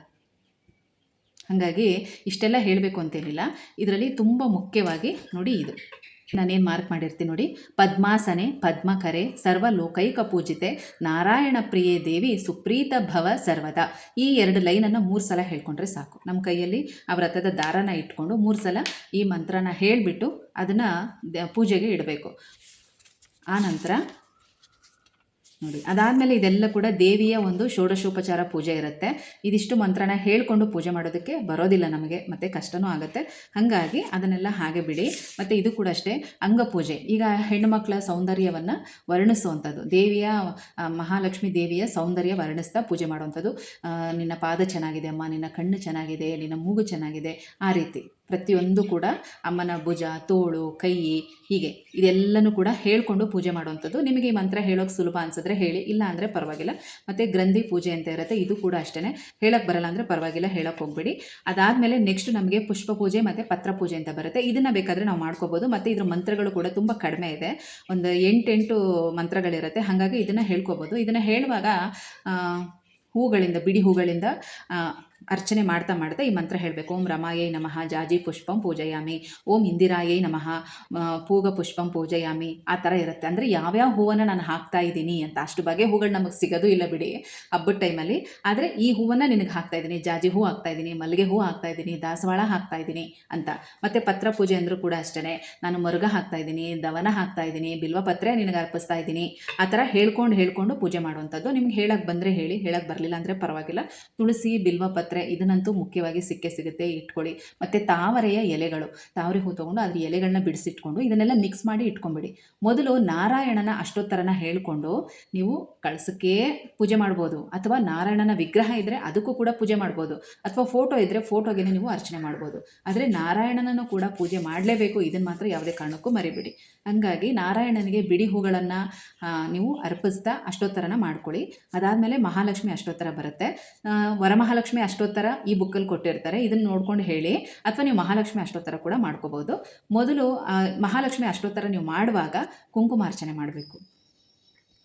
ಹಾಗಾಗಿ ಇಷ್ಟೆಲ್ಲ ಹೇಳಬೇಕು ಅಂತೇನಿಲ್ಲ. ಇದರಲ್ಲಿ ತುಂಬ ಮುಖ್ಯವಾಗಿ ನೋಡಿ ಇದು ನಾನೇನು ಮಾರ್ಕ್ ಮಾಡಿರ್ತೀನಿ ನೋಡಿ, ಪದ್ಮಾಸನೆ ಪದ್ಮಕರೆ ಸರ್ವಲೋಕೈಕ ಪೂಜಿತೆ ನಾರಾಯಣ ಪ್ರಿಯೆ ದೇವಿ ಸುಪ್ರೀತ ಭವ ಸರ್ವದ. ಈ 2 ಲೈನನ್ನು 3 ಸಲ ಹೇಳ್ಕೊಂಡ್ರೆ ಸಾಕು. ನಮ್ಮ ಕೈಯಲ್ಲಿ ಆ ವ್ರತದ ದಾರನ ಇಟ್ಕೊಂಡು 3 ಸಲ ಈ ಮಂತ್ರನ ಹೇಳಿಬಿಟ್ಟು ಅದನ್ನು ಪೂಜೆಗೆ ಇಡಬೇಕು. ಆನಂತರ ನೋಡಿ, ಅದಾದಮೇಲೆ ಇದೆಲ್ಲ ಕೂಡ ದೇವಿಯ ಒಂದು ಷೋಡಶೋಪಚಾರ ಪೂಜೆ ಇರುತ್ತೆ. ಇದಿಷ್ಟು ಮಂತ್ರನ ಹೇಳ್ಕೊಂಡು ಪೂಜೆ ಮಾಡೋದಕ್ಕೆ ಬರೋದಿಲ್ಲ ನಮಗೆ, ಮತ್ತು ಕಷ್ಟನೂ ಆಗುತ್ತೆ. ಹಾಗಾಗಿ ಅದನ್ನೆಲ್ಲ ಹಾಗೆ ಬಿಡಿ. ಮತ್ತು ಇದು ಕೂಡ ಅಷ್ಟೇ, ಅಂಗಪೂಜೆ. ಈಗ ಹೆಣ್ಣುಮಕ್ಕಳ ಸೌಂದರ್ಯವನ್ನು ವರ್ಣಿಸುವಂಥದ್ದು, ದೇವಿಯ ಮಹಾಲಕ್ಷ್ಮಿ ದೇವಿಯ ಸೌಂದರ್ಯ ವರ್ಣಿಸ್ತಾ ಪೂಜೆ ಮಾಡುವಂಥದ್ದು. ನಿನ್ನ ಪಾದ ಚೆನ್ನಾಗಿದೆ ಅಮ್ಮ, ನಿನ್ನ ಕಣ್ಣು ಚೆನ್ನಾಗಿದೆ, ನಿನ್ನ ಮೂಗು ಚೆನ್ನಾಗಿದೆ, ಆ ರೀತಿ ಪ್ರತಿಯೊಂದು ಕೂಡ ಅಮ್ಮನ ಭುಜ, ತೋಳು, ಕೈ, ಹೀಗೆ ಇದೆಲ್ಲನೂ ಕೂಡ ಹೇಳ್ಕೊಂಡು ಪೂಜೆ ಮಾಡುವಂಥದ್ದು. ನಿಮಗೆ ಈ ಮಂತ್ರ ಹೇಳೋಕ್ಕೆ ಸುಲಭ ಅನಿಸಿದ್ರೆ ಹೇಳಿ, ಇಲ್ಲ ಅಂದರೆ ಪರವಾಗಿಲ್ಲ. ಮತ್ತು ಗ್ರಂಥಿ ಪೂಜೆ ಅಂತ ಇರುತ್ತೆ, ಇದು ಕೂಡ ಅಷ್ಟೇ. ಹೇಳೋಕ್ಕೆ ಬರಲ್ಲ ಅಂದರೆ ಪರವಾಗಿಲ್ಲ, ಹೇಳೋಕ್ಕೆ ಹೋಗಬೇಡಿ. ಅದಾದಮೇಲೆ ನೆಕ್ಸ್ಟ್ ನಮಗೆ ಪುಷ್ಪ ಪೂಜೆ ಮತ್ತು ಪತ್ರ ಪೂಜೆ ಅಂತ ಬರುತ್ತೆ. ಇದನ್ನು ಬೇಕಾದರೆ ನಾವು ಮಾಡ್ಕೋಬೋದು. ಮತ್ತು ಇದ್ರ ಮಂತ್ರಗಳು ಕೂಡ ತುಂಬ ಕಡಿಮೆ ಇದೆ, ಒಂದು 8 ಮಂತ್ರಗಳಿರುತ್ತೆ. ಹಾಗಾಗಿ ಇದನ್ನು ಹೇಳ್ಕೊಬೋದು. ಇದನ್ನು ಹೇಳುವಾಗ ಹೂಗಳಿಂದ, ಬಿಡಿ ಹೂಗಳಿಂದ ಅರ್ಚನೆ ಮಾಡ್ತಾ ಈ ಮಂತ್ರ ಹೇಳಬೇಕು. ಓಂ ರಮಾಯೈ ನಮಃ ಜಾಜಿ ಪುಷ್ಪಂ ಪೂಜಯಾಮಿ, ಓಂ ಇಂದಿರಾಯೈ ನಮಃ ಪೂಗ ಪುಷ್ಪಂ ಪೂಜಯಾಮಿ, ಆ ಥರ ಇರುತ್ತೆ. ಅಂದರೆ ಯಾವ್ಯಾವ ಹೂವನ್ನು ನಾನು ಹಾಕ್ತಾ ಇದ್ದೀನಿ ಅಂತ. ಅಷ್ಟು ಬಗೆ ಹೂಗಳು ನಮಗೆ ಸಿಗೋದು ಇಲ್ಲ ಬಿಡಿ ಹಬ್ಬದ ಟೈಮಲ್ಲಿ. ಆದರೆ ಈ ಹೂವನ್ನು ನಿನಗೆ ಹಾಕ್ತಾ ಇದ್ದೀನಿ, ಜಾಜಿ ಹೂ ಹಾಕ್ತಾ ಇದ್ದೀನಿ, ಮಲ್ಲಿಗೆ ಹೂ ಹಾಕ್ತಾ ಇದ್ದೀನಿ, ದಾಸವಾಳ ಹಾಕ್ತಾ ಇದ್ದೀನಿ ಅಂತ. ಮತ್ತು ಪತ್ರ ಪೂಜೆ ಅಂದರೂ ಕೂಡ ಅಷ್ಟೇ, ನಾನು ಮರುಗ ಹಾಕ್ತಾ ಇದ್ದೀನಿ, ದವನ ಹಾಕ್ತಾ ಇದ್ದೀನಿ, ಬಿಲ್ವಪತ್ರೆ ನಿನಗೆ ಅರ್ಪಿಸ್ತಾ ಇದ್ದೀನಿ, ಆ ಥರ ಹೇಳ್ಕೊಂಡು ಪೂಜೆ ಮಾಡುವಂಥದ್ದು. ನಿಮ್ಗೆ ಹೇಳಕ್ಕೆ ಬಂದರೆ ಹೇಳಿ, ಹೇಳಕ್ಕೆ ಬರಲಿಲ್ಲ ಅಂದರೆ ಪರವಾಗಿಲ್ಲ. ತುಳಸಿ, ಬಿಲ್ವಪತ್ರೆ ಇದನ್ನಂತೂ ಮುಖ್ಯವಾಗಿ ಸಿಗುತ್ತೆ, ಇಟ್ಕೊಳ್ಳಿ. ಮತ್ತು ತಾವರೆಯ ಎಲೆಗಳು, ತಾವರೆ ಹೂ ತೊಗೊಂಡು ಅದ್ರ ಎಲೆಗಳನ್ನ ಬಿಡಿಸಿಟ್ಕೊಂಡು ಇದನ್ನೆಲ್ಲ ಮಿಕ್ಸ್ ಮಾಡಿ ಇಟ್ಕೊಂಬಿಡಿ. ಮೊದಲು ನಾರಾಯಣನ ಅಷ್ಟೋತ್ತರನ ಹೇಳ್ಕೊಂಡು ನೀವು ಕಳಸಕ್ಕೆ ಪೂಜೆ ಮಾಡ್ಬೋದು, ಅಥವಾ ನಾರಾಯಣನ ವಿಗ್ರಹ ಇದ್ದರೆ ಅದಕ್ಕೂ ಕೂಡ ಪೂಜೆ ಮಾಡ್ಬೋದು, ಅಥವಾ ಫೋಟೋ ಇದ್ದರೆ ಫೋಟೋಗೆ ನೀವು ಅರ್ಚನೆ ಮಾಡ್ಬೋದು. ಆದರೆ ನಾರಾಯಣನನ್ನು ಕೂಡ ಪೂಜೆ ಮಾಡಲೇಬೇಕು, ಇದನ್ನು ಮಾತ್ರ ಯಾವುದೇ ಕಾರಣಕ್ಕೂ ಮರಿಬೇಡಿ. ಹಾಗಾಗಿ ನಾರಾಯಣನಿಗೆ ಬಿಡಿ ಹೂಗಳನ್ನು ನೀವು ಅರ್ಪಿಸ್ತಾ ಅಷ್ಟೋತ್ತರನ ಮಾಡ್ಕೊಳ್ಳಿ. ಅದಾದಮೇಲೆ ಮಹಾಲಕ್ಷ್ಮಿ ಅಷ್ಟೋತ್ತರ ಬರುತ್ತೆ. ವರಮಹಾಲಕ್ಷ್ಮಿ ಅಷ್ಟೋತ್ತರ ಈ ಬುಕ್ಕಲ್ಲಿ ಕೊಟ್ಟಿರ್ತಾರೆ, ಇದನ್ನು ನೋಡ್ಕೊಂಡು ಹೇಳಿ, ಅಥವಾ ನೀವು ಮಹಾಲಕ್ಷ್ಮಿ ಅಷ್ಟೋತ್ತರ ಕೂಡ ಮಾಡ್ಕೋಬೋದು. ಮೊದಲು ಮಹಾಲಕ್ಷ್ಮಿ ಅಷ್ಟೋತ್ತರ ನೀವು ಮಾಡುವಾಗ ಕುಂಕುಮಾರ್ಚನೆ ಮಾಡಬೇಕು,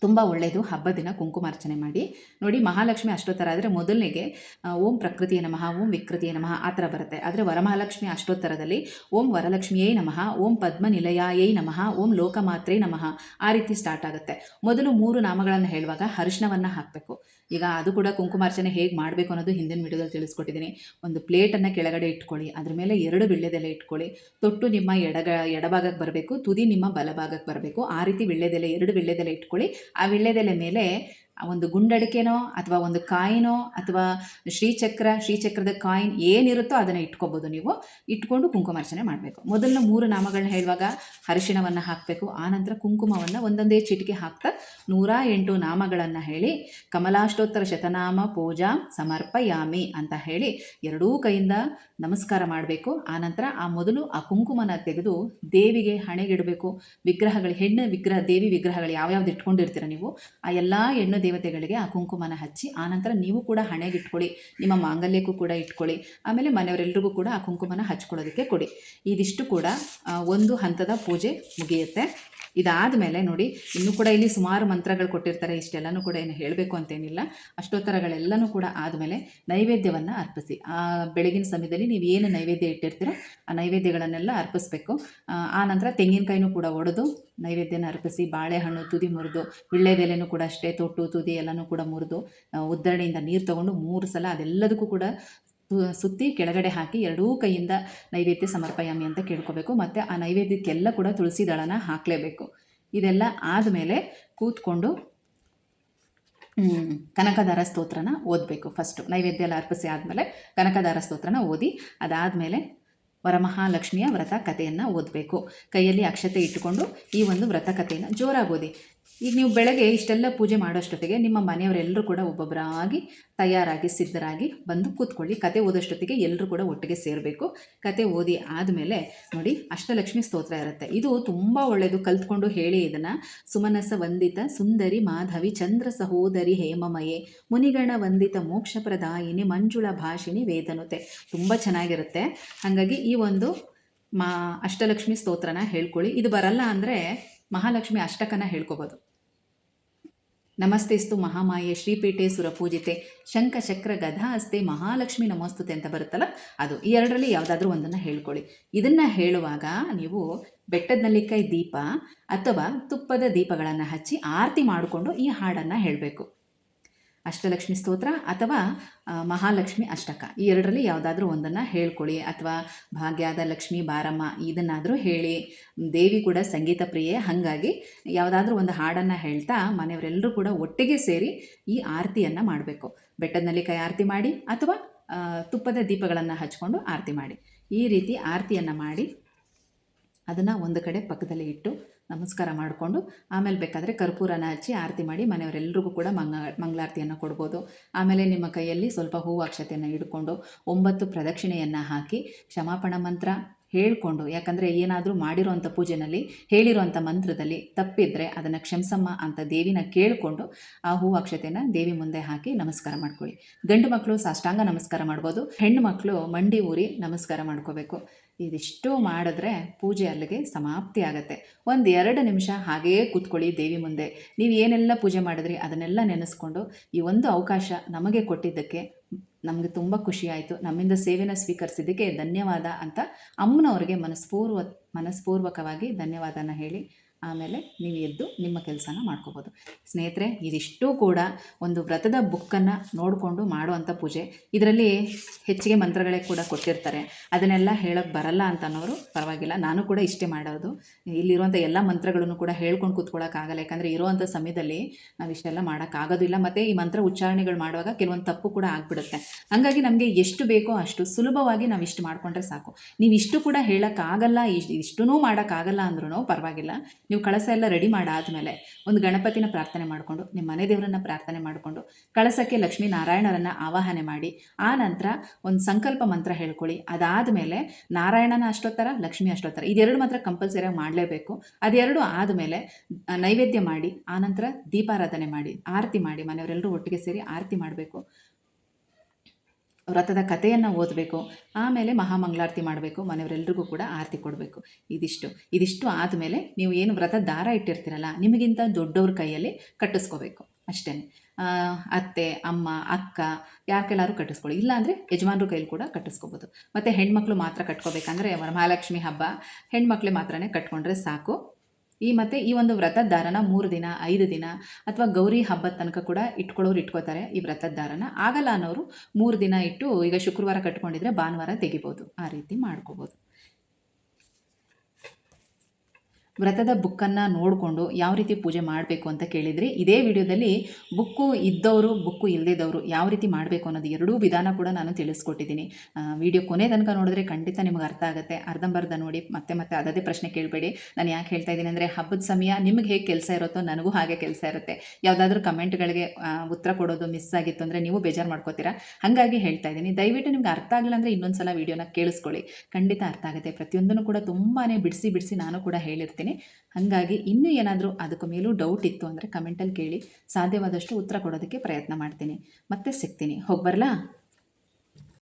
ತುಂಬ ಒಳ್ಳೆಯದು. ಹಬ್ಬದ ದಿನ ಕುಂಕುಮಾರ್ಚನೆ ಮಾಡಿ. ನೋಡಿ, ಮಹಾಲಕ್ಷ್ಮಿ ಅಷ್ಟೋತ್ತರ ಆದರೆ ಮೊದಲನೇಗೆ ಓಂ ಪ್ರಕೃತಿಯ ನಮಃ, ಓಂ ವಿಕೃತಿಯ ನಮಃ ಆ ಥರ ಬರುತ್ತೆ. ಆದರೆ ವರಮಹಾಲಕ್ಷ್ಮಿ ಅಷ್ಟೋತ್ತರದಲ್ಲಿ ಓಂ ವರಲಕ್ಷ್ಮಿಯೇ ನಮಃ, ಓಂ ಪದ್ಮನಿಲಯಾಯೈ ನಮಃ, ಓಂ ಲೋಕಮಾತ್ರೇ ನಮಃ ಆ ರೀತಿ ಸ್ಟಾರ್ಟ್ ಆಗುತ್ತೆ. ಮೊದಲು 3 ನಾಮಗಳನ್ನು ಹೇಳುವಾಗ ಅರಿಶಿನವನ್ನು ಹಾಕಬೇಕು. ಈಗ ಅದು ಕೂಡ ಕುಂಕುಮಾರ್ಚನೆ ಹೇಗೆ ಮಾಡಬೇಕು ಅನ್ನೋದು ಹಿಂದಿನ ವಿಡಿಯೋದಲ್ಲಿ ತಿಳಿಸ್ಕೊಟ್ಟಿದ್ದೀನಿ. ಒಂದು ಪ್ಲೇಟನ್ನು ಕೆಳಗಡೆ ಇಟ್ಕೊಳ್ಳಿ, ಅದ್ರ ಮೇಲೆ 2 ವೀಳ್ಯದೆಲೆ ಇಟ್ಕೊಳ್ಳಿ. ತೊಟ್ಟು ನಿಮ್ಮ ಎಡಭಾಗಕ್ಕೆ ಬರಬೇಕು, ತುದಿ ನಿಮ್ಮ ಬಲಭಾಗಕ್ಕೆ ಬರಬೇಕು. ಆ ರೀತಿ 2 ವೀಳ್ಯದೆಲೆ ಇಟ್ಕೊಳ್ಳಿ. ಆ ವೀಳ್ಯದೆಲೆ ಮೇಲೆ ಒಂದು ಗುಂಡಡಿಕೆನೋ ಅಥವಾ ಒಂದು ಕಾಯಿನೋ ಅಥವಾ ಶ್ರೀಚಕ್ರದ ಕಾಯಿನ್ ಏನಿರುತ್ತೋ ಅದನ್ನು ಇಟ್ಕೋಬೋದು. ನೀವು ಇಟ್ಕೊಂಡು ಕುಂಕುಮಾರ್ಚನೆ ಮಾಡಬೇಕು. ಮೊದಲನ 3 ನಾಮಗಳನ್ನ ಹೇಳುವಾಗ ಅರಿಶಿಣವನ್ನು ಹಾಕಬೇಕು. ಆನಂತರ ಕುಂಕುಮವನ್ನು ಒಂದೊಂದೇ ಚಿಟಿಕೆ ಹಾಕ್ತಾ 108 ನಾಮಗಳನ್ನು ಹೇಳಿ ಕಮಲಾಷ್ಟೋತ್ತರ ಶತನಾಮ ಪೂಜಾ ಸಮರ್ಪಯಾಮಿ ಅಂತ ಹೇಳಿ 2 ಕೈಯಿಂದ ನಮಸ್ಕಾರ ಮಾಡಬೇಕು. ಆನಂತರ ಮೊದಲು ಆ ಕುಂಕುಮನ ತೆಗೆದು ದೇವಿಗೆ ಹಣೆಗಿಡಬೇಕು. ವಿಗ್ರಹಗಳು, ಹೆಣ್ಣು ವಿಗ್ರಹ, ದೇವಿ ವಿಗ್ರಹಗಳು ಯಾವ್ಯಾವ್ದು ಇಟ್ಕೊಂಡಿರ್ತೀರ ನೀವು, ಆ ಎಲ್ಲ ಹೆಣ್ಣು ದೇವತೆಗಳಿಗೆ ಆ ಕುಂಕುಮನ ಹಚ್ಚಿ ಆನಂತರ ನೀವು ಕೂಡ ಹಣೆಗಿಟ್ಕೊಳ್ಳಿ, ನಿಮ್ಮ ಮಾಂಗಲ್ಯಕ್ಕೂ ಕೂಡ ಇಟ್ಕೊಳ್ಳಿ. ಆಮೇಲೆ ಮನೆಯವರೆಲ್ಲರಿಗೂ ಕೂಡ ಆ ಕುಂಕುಮನ ಹಚ್ಕೊಳ್ಳೋದಕ್ಕೆ ಕೊಡಿ. ಇದಿಷ್ಟು ಕೂಡ ಒಂದು ಹಂತದ ಪೂಜೆ ಮುಗಿಯುತ್ತೆ. ಇದಾದ ಮೇಲೆ ನೋಡಿ, ಇನ್ನೂ ಕೂಡ ಇಲ್ಲಿ ಸುಮಾರು ಮಂತ್ರಗಳು ಕೊಟ್ಟಿರ್ತಾರೆ. ಇಷ್ಟೆಲ್ಲನೂ ಕೂಡ ಏನು ಹೇಳಬೇಕು ಅಂತೇನಿಲ್ಲ. ಅಷ್ಟೋತ್ತರಗಳೆಲ್ಲನೂ ಕೂಡ ಆದಮೇಲೆ ನೈವೇದ್ಯವನ್ನು ಅರ್ಪಿಸಿ. ಬೆಳಗಿನ ಸಮಯದಲ್ಲಿ ನೀವು ಏನು ನೈವೇದ್ಯ ಇಟ್ಟಿರ್ತೀರೋ ಆ ನೈವೇದ್ಯಗಳನ್ನೆಲ್ಲ ಅರ್ಪಿಸ್ಬೇಕು. ಆನಂತರ ತೆಂಗಿನಕಾಯಿನೂ ಕೂಡ ಒಡೆದು ನೈವೇದ್ಯನ ಅರ್ಪಿಸಿ, ಬಾಳೆಹಣ್ಣು ತುದಿ ಮುರಿದು, ವೀಳ್ಯದೆಲೆನೂ ಕೂಡ ಅಷ್ಟೇ ತೊಟ್ಟು ತುದಿ ಎಲ್ಲನೂ ಕೂಡ ಮುರಿದು, ಉದ್ದರಣೆಯಿಂದ ನೀರು ತೊಗೊಂಡು 3 ಸಲ ಅದೆಲ್ಲದಕ್ಕೂ ಕೂಡ ಸುತ್ತಿ ಕೆಳಗಡೆ ಹಾಕಿ 2 ಕೈಯಿಂದ ನೈವೇದ್ಯ ಸಮರ್ಪಯಾಮಿ ಅಂತ ಕೇಳ್ಕೋಬೇಕು. ಮತ್ತು ಆ ನೈವೇದ್ಯಕ್ಕೆಲ್ಲ ಕೂಡ ತುಳಸಿ ದಳನ ಹಾಕಲೇಬೇಕು. ಇದೆಲ್ಲ ಆದಮೇಲೆ ಕೂತ್ಕೊಂಡು ಕನಕದಾರ ಸ್ತೋತ್ರನ ಓದಬೇಕು. ಫಸ್ಟು ನೈವೇದ್ಯ ಎಲ್ಲ ಅರ್ಪಿಸಿ ಆದಮೇಲೆ ಕನಕದಾರ ಸ್ತೋತ್ರನ ಓದಿ, ಅದಾದಮೇಲೆ ವರಮಹಾಲಕ್ಷ್ಮಿಯ ವ್ರತ ಕಥೆಯನ್ನು ಓದಬೇಕು. ಕೈಯಲ್ಲಿ ಅಕ್ಷತೆ ಇಟ್ಟುಕೊಂಡು ಈ ಒಂದು ವ್ರತ ಕಥೆಯನ್ನು ಜೋರಾಗಿ ಓದಿ. ಈಗ ನೀವು ಬೆಳಗ್ಗೆ ಇಷ್ಟೆಲ್ಲ ಪೂಜೆ ಮಾಡೋಷ್ಟೊತ್ತಿಗೆ ನಿಮ್ಮ ಮನೆಯವರೆಲ್ಲರೂ ಕೂಡ ಒಬ್ಬೊಬ್ಬರಾಗಿ ತಯಾರಾಗಿ ಸಿದ್ಧರಾಗಿ ಬಂದು ಕೂತ್ಕೊಳ್ಳಿ. ಕತೆ ಓದೋಷ್ಟೊತ್ತಿಗೆ ಎಲ್ಲರೂ ಕೂಡ ಒಟ್ಟಿಗೆ ಸೇರಬೇಕು. ಕತೆ ಓದಿ ಆದಮೇಲೆ ನೋಡಿ, ಅಷ್ಟಲಕ್ಷ್ಮಿ ಸ್ತೋತ್ರ ಇರುತ್ತೆ. ಇದು ತುಂಬ ಒಳ್ಳೆಯದು, ಕಲ್ತ್ಕೊಂಡು ಹೇಳಿ ಇದನ್ನು. ಸುಮನಸ ವಂದಿತ ಸುಂದರಿ ಮಾಧವಿ ಚಂದ್ರ ಸಹೋದರಿ ಹೇಮಮಯೇ ಮುನಿಗಣ ವಂದಿತ ಮೋಕ್ಷ ಪ್ರದಾಯಿನಿ ಮಂಜುಳ ಭಾಷಿಣಿ ವೇದನುತೆ. ತುಂಬ ಚೆನ್ನಾಗಿರುತ್ತೆ. ಹಾಗಾಗಿ ಈ ಒಂದು ಅಷ್ಟಲಕ್ಷ್ಮಿ ಸ್ತೋತ್ರನ ಹೇಳ್ಕೊಳ್ಳಿ. ಇದು ಬರಲ್ಲ ಅಂದರೆ ಮಹಾಲಕ್ಷ್ಮಿ ಅಷ್ಟಕನ ಹೇಳ್ಕೊಬೋದು. ನಮಸ್ತೆಸ್ತು ಮಹಾಮಾಯೆ ಶ್ರೀಪೀಠೆ ಸುರಪೂಜಿತೆ ಶಂಖ ಚಕ್ರ ಗದಾ ಹಸ್ತೆ ಮಹಾಲಕ್ಷ್ಮಿ ನಮೋಸ್ತುತೆ ಅಂತ ಬರುತ್ತಲ್ಲ, ಅದು ಈ ಎರಡರಲ್ಲಿ ಯಾವುದಾದ್ರೂ ಒಂದನ್ನು ಹೇಳ್ಕೊಳ್ಳಿ. ಇದನ್ನು ಹೇಳುವಾಗ ನೀವು ಬೆಟ್ಟದ ನೆಲ್ಲಿಕಾಯಿ ದೀಪ ಅಥವಾ ತುಪ್ಪದ ದೀಪಗಳನ್ನು ಹಚ್ಚಿ ಆರತಿ ಮಾಡಿಕೊಂಡು ಈ ಹಾಡನ್ನು ಹೇಳಬೇಕು. ಅಷ್ಟಲಕ್ಷ್ಮಿ ಸ್ತೋತ್ರ ಅಥವಾ ಮಹಾಲಕ್ಷ್ಮಿ ಅಷ್ಟಕ, ಈ ಎರಡರಲ್ಲಿ ಯಾವುದಾದ್ರೂ ಒಂದನ್ನು ಹೇಳ್ಕೊಳ್ಳಿ. ಅಥವಾ ಭಾಗ್ಯದ ಲಕ್ಷ್ಮಿ ಬಾರಮ್ಮ ಇದನ್ನಾದರೂ ಹೇಳಿ. ದೇವಿ ಕೂಡ ಸಂಗೀತ ಪ್ರಿಯೆ, ಹಾಗಾಗಿ ಯಾವುದಾದ್ರೂ ಒಂದು ಹಾಡನ್ನು ಹೇಳ್ತಾ ಮನೆಯವರೆಲ್ಲರೂ ಕೂಡ ಒಟ್ಟಿಗೆ ಸೇರಿ ಈ ಆರತಿಯನ್ನು ಮಾಡಬೇಕು. ಬೆಟ್ಟದ ನೆಲ್ಲಿಕಾಯಿ ಆರತಿ ಮಾಡಿ ಅಥವಾ ತುಪ್ಪದ ದೀಪಗಳನ್ನು ಹಚ್ಕೊಂಡು ಆರತಿ ಮಾಡಿ. ಈ ರೀತಿ ಆರತಿಯನ್ನು ಮಾಡಿ ಅದನ್ನು ಒಂದು ಕಡೆ ಪಕ್ಕದಲ್ಲಿ ಇಟ್ಟು ನಮಸ್ಕಾರ ಮಾಡಿಕೊಂಡು ಆಮೇಲೆ ಬೇಕಾದರೆ ಕರ್ಪೂರನ ಹಚ್ಚಿ ಆರತಿ ಮಾಡಿ ಮನೆಯವರೆಲ್ಲರಿಗೂ ಕೂಡ ಮಂಗಳಾರತಿಯನ್ನು ಕೊಡ್ಬೋದು. ಆಮೇಲೆ ನಿಮ್ಮ ಕೈಯಲ್ಲಿ ಸ್ವಲ್ಪ ಹೂವು ಅಕ್ಷತೆಯನ್ನು ಹಿಡ್ಕೊಂಡು 9 ಪ್ರದಕ್ಷಿಣೆಯನ್ನು ಹಾಕಿ ಕ್ಷಮಾಪಣ ಮಂತ್ರ ಹೇಳಿಕೊಂಡು, ಯಾಕಂದರೆ ಏನಾದರೂ ಮಾಡಿರೋವಂಥ ಪೂಜೆಯಲ್ಲಿ ಹೇಳಿರೋವಂಥ ಮಂತ್ರದಲ್ಲಿ ತಪ್ಪಿದ್ರೆ ಅದನ್ನು ಕ್ಷಮಿಸಮ್ಮ ಅಂತ ದೇವಿನ ಕೇಳಿಕೊಂಡು ಆ ಹೂವು ಅಕ್ಷತೆಯನ್ನು ದೇವಿ ಮುಂದೆ ಹಾಕಿ ನಮಸ್ಕಾರ ಮಾಡ್ಕೊಳ್ಳಿ. ಗಂಡು ಮಕ್ಕಳು ಸಾಷ್ಟಾಂಗ ನಮಸ್ಕಾರ ಮಾಡ್ಬೋದು, ಹೆಣ್ಣು ಮಕ್ಕಳು ಮಂಡಿ ಊರಿ ನಮಸ್ಕಾರ ಮಾಡ್ಕೋಬೇಕು. ಇದಿಷ್ಟು ಮಾಡಿದ್ರೆ ಪೂಜೆ ಅಲ್ಲಿಗೆ ಸಮಾಪ್ತಿ ಆಗುತ್ತೆ. 1-2 ನಿಮಿಷ ಹಾಗೇ ಕೂತ್ಕೊಳ್ಳಿ ದೇವಿ ಮುಂದೆ. ನೀವು ಏನೆಲ್ಲ ಪೂಜೆ ಮಾಡಿದ್ರಿ ಅದನ್ನೆಲ್ಲ ನೆನೆಸ್ಕೊಂಡು ಈ ಒಂದು ಅವಕಾಶ ನಮಗೆ ಕೊಟ್ಟಿದ್ದಕ್ಕೆ ನಮಗೆ ತುಂಬ ಖುಷಿಯಾಯಿತು, ನಮ್ಮಿಂದ ಸೇವೆನ ಸ್ವೀಕರಿಸಿದ್ದಕ್ಕೆ ಧನ್ಯವಾದ ಅಂತ ಅಮ್ಮನವ್ರಿಗೆ ಮನಸ್ಪೂರ್ವಕವಾಗಿ ಧನ್ಯವಾದನ ಹೇಳಿ ಆಮೇಲೆ ನೀವು ಎದ್ದು ನಿಮ್ಮ ಕೆಲಸನ ಮಾಡ್ಕೋಬೋದು. ಸ್ನೇಹಿತರೆ, ಇದಿಷ್ಟೂ ಕೂಡ ಒಂದು ವ್ರತದ ಬುಕ್ಕನ್ನು ನೋಡಿಕೊಂಡು ಮಾಡುವಂಥ ಪೂಜೆ. ಇದರಲ್ಲಿ ಹೆಚ್ಚಿಗೆ ಮಂತ್ರಗಳೇ ಕೂಡ ಕೊಟ್ಟಿರ್ತಾರೆ, ಅದನ್ನೆಲ್ಲ ಹೇಳೋಕ್ಕೆ ಬರಲ್ಲ ಅಂತ ಅನ್ನೋರು ಪರವಾಗಿಲ್ಲ, ನಾನು ಕೂಡ ಇಷ್ಟೇ ಮಾಡೋದು. ಇಲ್ಲಿರುವಂಥ ಎಲ್ಲ ಮಂತ್ರಗಳನ್ನು ಕೂಡ ಹೇಳ್ಕೊಂಡು ಕೂತ್ಕೊಳ್ಳೋಕ್ಕಾಗಲ್ಲ, ಯಾಕಂದರೆ ಇರುವಂಥ ಸಮಯದಲ್ಲಿ ನಾವು ಇಷ್ಟೆಲ್ಲ ಮಾಡೋಕ್ಕಾಗೋದಿಲ್ಲ. ಮತ್ತು ಈ ಮಂತ್ರ ಉಚ್ಚಾರಣೆಗಳು ಮಾಡುವಾಗ ಕೆಲವೊಂದು ತಪ್ಪು ಕೂಡ ಆಗಿಬಿಡುತ್ತೆ. ಹಾಗಾಗಿ ನಮಗೆ ಎಷ್ಟು ಬೇಕೋ ಅಷ್ಟು ಸುಲಭವಾಗಿ ನಾವು ಇಷ್ಟು ಮಾಡಿಕೊಂಡ್ರೆ ಸಾಕು. ನೀವು ಇಷ್ಟು ಕೂಡ ಹೇಳೋಕ್ಕಾಗಲ್ಲ, ಇಷ್ಟೂ ಮಾಡೋಕ್ಕಾಗಲ್ಲ ಅಂದ್ರೂ ಪರವಾಗಿಲ್ಲ. ನೀವು ಕಳಸ ಎಲ್ಲ ರೆಡಿ ಮಾಡಾದಮೇಲೆ ಒಂದು ಗಣಪತಿನ ಪ್ರಾರ್ಥನೆ ಮಾಡಿಕೊಂಡು, ನಿಮ್ಮ ಮನೆ ದೇವರನ್ನು ಪ್ರಾರ್ಥನೆ ಮಾಡಿಕೊಂಡು, ಕಳಸಕ್ಕೆ ಲಕ್ಷ್ಮೀ ನಾರಾಯಣರನ್ನು ಆವಾಹನೆ ಮಾಡಿ, ಆ ನಂತರ ಒಂದು ಸಂಕಲ್ಪ ಮಂತ್ರ ಹೇಳ್ಕೊಳ್ಳಿ. ಅದಾದಮೇಲೆ ನಾರಾಯಣನ ಅಷ್ಟೋತ್ತರ, ಲಕ್ಷ್ಮಿ ಅಷ್ಟೋತ್ತರ, ಇದೆರಡು ಮಾತ್ರ ಕಂಪಲ್ಸರಿಯಾಗಿ ಮಾಡಲೇಬೇಕು. ಅದೆರಡು ಆದಮೇಲೆ ನೈವೇದ್ಯ ಮಾಡಿ, ಆನಂತರ ದೀಪಾರಾಧನೆ ಮಾಡಿ, ಆರತಿ ಮಾಡಿ, ಮನೆಯವರೆಲ್ಲರೂ ಒಟ್ಟಿಗೆ ಸೇರಿ ಆರತಿ ಮಾಡಬೇಕು. ವ್ರತದ ಕಥೆಯನ್ನು ಓದಬೇಕು. ಆಮೇಲೆ ಮಹಾಮಂಗಳಾರತಿ ಮಾಡಬೇಕು, ಮನೆಯವರೆಲ್ಲರಿಗೂ ಕೂಡ ಆರತಿ ಕೊಡಬೇಕು. ಇದಿಷ್ಟು ಆದಮೇಲೆ ನೀವು ಏನು ವ್ರತ ದಾರ ಇಟ್ಟಿರ್ತೀರಲ್ಲ, ನಿಮಗಿಂತ ದೊಡ್ಡವ್ರ ಕೈಯಲ್ಲಿ ಕಟ್ಟಿಸ್ಕೋಬೇಕು ಅಷ್ಟೇ. ಅತ್ತೆ, ಅಮ್ಮ, ಅಕ್ಕ ಯಾರ ಕೈಲಾದ್ರೂ ಕಟ್ಟಿಸ್ಕೊಳ್ಳಿ, ಇಲ್ಲಾಂದರೆ ಯಜಮಾನ್ರ ಕೈಲಿ ಕೂಡ ಕಟ್ಟಿಸ್ಕೋಬೋದು. ಮತ್ತು ಹೆಣ್ಮಕ್ಳು ಮಾತ್ರ ಕಟ್ಕೋಬೇಕಂದ್ರೆ ವರಮಹಾಲಕ್ಷ್ಮಿ ಹಬ್ಬ ಹೆಣ್ಮಕ್ಳೇ ಮಾತ್ರನೇ ಕಟ್ಕೊಂಡ್ರೆ ಸಾಕು. ಮತ್ತು ಈ ಒಂದು ವ್ರತದ ದಾರನ 3 ದಿನ 5 ದಿನ ಅಥವಾ ಗೌರಿ ಹಬ್ಬದ ತನಕ ಕೂಡ ಇಟ್ಕೊಳ್ಳೋರು ಇಟ್ಕೋತಾರೆ ಈ ವ್ರತದ ದಾರನ. ಆಗಲ್ಲ ಅನ್ನೋರು 3 ದಿನ ಇಟ್ಟು, ಈಗ ಶುಕ್ರವಾರ ಕಟ್ಕೊಂಡಿದ್ರೆ ಭಾನುವಾರ ತೆಗಿಬೋದು, ಆ ರೀತಿ ಮಾಡ್ಕೋಬೋದು. ವ್ರತದ ಬುಕ್ಕನ್ನು ನೋಡಿಕೊಂಡು ಯಾವ ರೀತಿ ಪೂಜೆ ಮಾಡಬೇಕು ಅಂತ ಕೇಳಿದರೆ, ಇದೇ ವಿಡಿಯೋದಲ್ಲಿ ಬುಕ್ಕು ಇದ್ದವರು ಬುಕ್ಕು ಇಲ್ಲದಿದ್ದವರು ಯಾವ ರೀತಿ ಮಾಡಬೇಕು ಅನ್ನೋದು ಎರಡೂ ವಿಧಾನ ಕೂಡ ನಾನು ತಿಳಿಸ್ಕೊಟ್ಟಿದ್ದೀನಿ. ವಿಡಿಯೋ ಕೊನೆ ತನಕ ನೋಡಿದ್ರೆ ಖಂಡಿತ ನಿಮಗೆ ಅರ್ಥ ಆಗುತ್ತೆ. ಅರ್ಧಂಬರ್ಧ ನೋಡಿ ಮತ್ತೆ ಅದೇ ಪ್ರಶ್ನೆ ಕೇಳಬೇಡಿ. ನಾನು ಯಾಕೆ ಹೇಳ್ತಾ ಇದ್ದೀನಿ ಅಂದರೆ, ಹಬ್ಬದ ಸಮಯ ನಿಮಗೆ ಹೇಗೆ ಕೆಲಸ ಇರುತ್ತೋ ನನಗೂ ಹಾಗೆ ಕೆಲಸ ಇರುತ್ತೆ. ಯಾವುದಾದ್ರೂ ಕಮೆಂಟ್ಗಳಿಗೆ ಉತ್ತರ ಕೊಡೋದು ಮಿಸ್ ಆಗಿತ್ತು ಅಂದರೆ ನೀವು ಬೇಜಾರು ಮಾಡ್ಕೋತೀರಾ, ಹಾಗಾಗಿ ಹೇಳ್ತಾ ಇದ್ದೀನಿ. ದಯವಿಟ್ಟು ನಿಮ್ಗೆ ಅರ್ಥ ಆಗಿಲ್ಲ ಅಂದರೆ ಇನ್ನೊಂದು ಸಲ ವಿಡಿಯೋನ ಕೇಳಿಸ್ಕೊಳ್ಳಿ, ಖಂಡಿತ ಅರ್ಥ ಆಗುತ್ತೆ. ಪ್ರತಿಯೊಂದನ್ನು ಕೂಡ ತುಂಬಾ ಬಿಡಿಸಿ ನಾನು ಕೂಡ ಹೇಳಿರ್ತೀನಿ. ಹಾಗಾಗಿ ಇನ್ನೂ ಏನಾದರೂ ಅದಕ್ಕೂ ಮೇಲೂ ಡೌಟ್ ಇತ್ತು ಅಂದರೆ ಕಮೆಂಟಲ್ಲಿ ಕೇಳಿ, ಸಾಧ್ಯವಾದಷ್ಟು ಉತ್ತರ ಕೊಡೋದಕ್ಕೆ ಪ್ರಯತ್ನ ಮಾಡ್ತೀನಿ. ಮತ್ತೆ ಸಿಗ್ತೀನಿ. ಹೋಗಿ ಬರಲಾ?